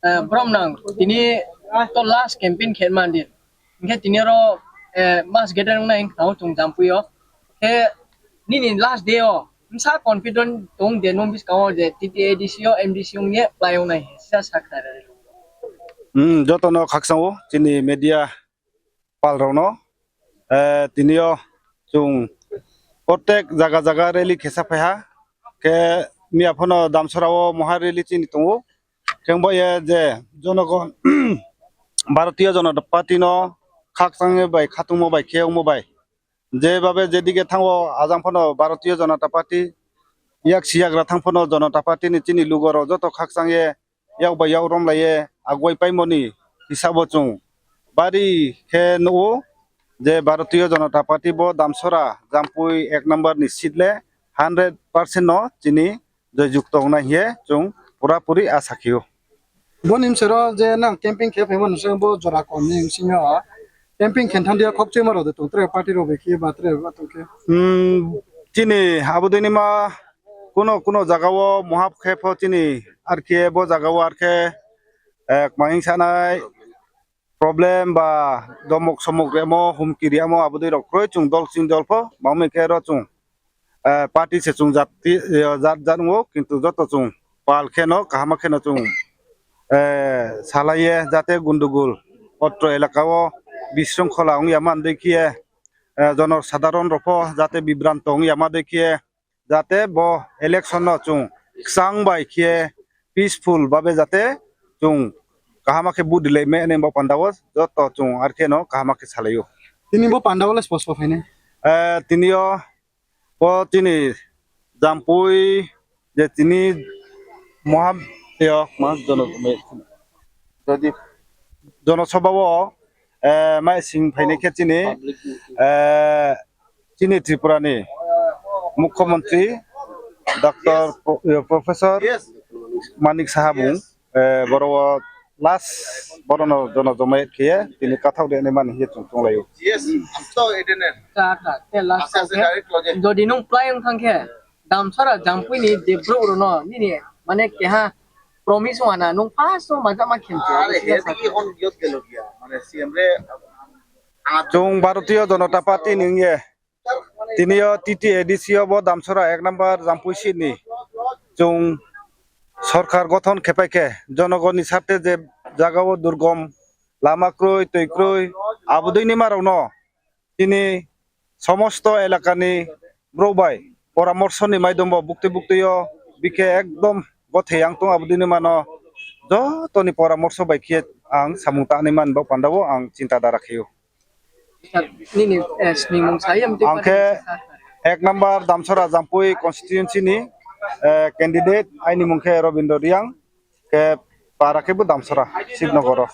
Bromnang ini to last campaign khen mandi ke tinero mas gedan na ing tau tung jampu yo ke ni last day o sa confident tung de nom bis kawo de TTADC o MDC ung ye playo na sa sakhara joto no khaksango chini media palrono tinio chung protek jaga jaga rally khesa pha ke miaphono damsorao moha rally chini tungu kengbo ye je jonogon ভারতীয় জনতা party no khaksange bai khatung mo bai kheu mo bai যেভাবে যেদিকে থাঙ্গো আজামফোনো ভারতীয় জনতা party ইয়াক সিয়াগ্রা থাংফোনো জনতা party ni chini lugoro joto khaksange yaw bai yaw romlaye agwai paimoni hisabo chung bari khe no যে ভারতীয় জনতা party bo damsora jampui 1 number ni sitle 100% no chini জয়যুক্ত হনা হিয়ে chung পুরাপুরি আশাখিও bonim sero je nang camping ke phemon se bo jora kon ning singa camping khen than dia khop chemaro de to tre party ro be ki ba tre ba to ke chini abudini ma কোনো জায়গাও মহাপ খেপ চিনি আর কি বো জায়গাও আর কে এক মাইং সানাই problem বা দমক সমক Reno হুমকিরিয়ামো আবুদি রক্রয় চুং দল সিং দলফ মামে কে র চুং পার্টি সে চুং জাতি জাত জানমো কিন্তু যত চুং পাল খেনো কাহামা খেনো চুং সালাইয়ে যাতে গুন্ডুগুল অত্র এলাকাও বিশৃঙ্খলা ইয়ামান দেখিয়ে জনসাধারণ রফ যাতে বিভ্রান্ত ইয়ামা দেখিয়ে যাতে ব ইলেকশন চুং সাং বাই খিয়ে পিসফুল ভাবে যাতে চুং কাহামাকে বুদিলে মে নে ব পান্দাও যত চুং আর কেনো কাহামাকে সালাইও tini bo pandawale spos phaine তিনিও ব তিনি জাম্পুই যে তিনি মহা মা জনসভাও মাই সিং ফাইনে চিনি চিনি ত্রিপুরানি মুখ্যমন্ত্রী ডক্টর প্রফেসর মানিক সাহাবুং বড় লাস্ট বড় জনজমায়েত খেয়ে তিনি কাথাও দেনে মান হিয়ে চংলাयो যদি nung playo thangke damsara jampui ni debro urono ni mane keha promise wana nung paso maja ma khente chung ভারতীয় জনতা পার্টি নিয়ে তিনিও TTADC ব দামসরা 1 নাম্বার জাম্পুই সিনি chung সরকার গঠন খেপাইকে জনগণের স্বার্থে যে জায়গাও দুর্গম লামাক্রই তৈক্রই আবুদৈনি মারাউনো তিনি সমস্ত এলাকানি ব্রবাই পরামর্শনি মাধ্যম বুক্তি বুক্তিও বিকে একদম গথে আংতং আবুদৈনি মানো যতনি পরামর্শ বাইখিয়ে আং সামুংতানি মান ব পান্দাও আং চিন্তা দারাখিও ni snimung sayam angke 1 number damsora jampui constituency ni candidate aini mungke Robindo Riang ke para ke bu damsora Sibnagoro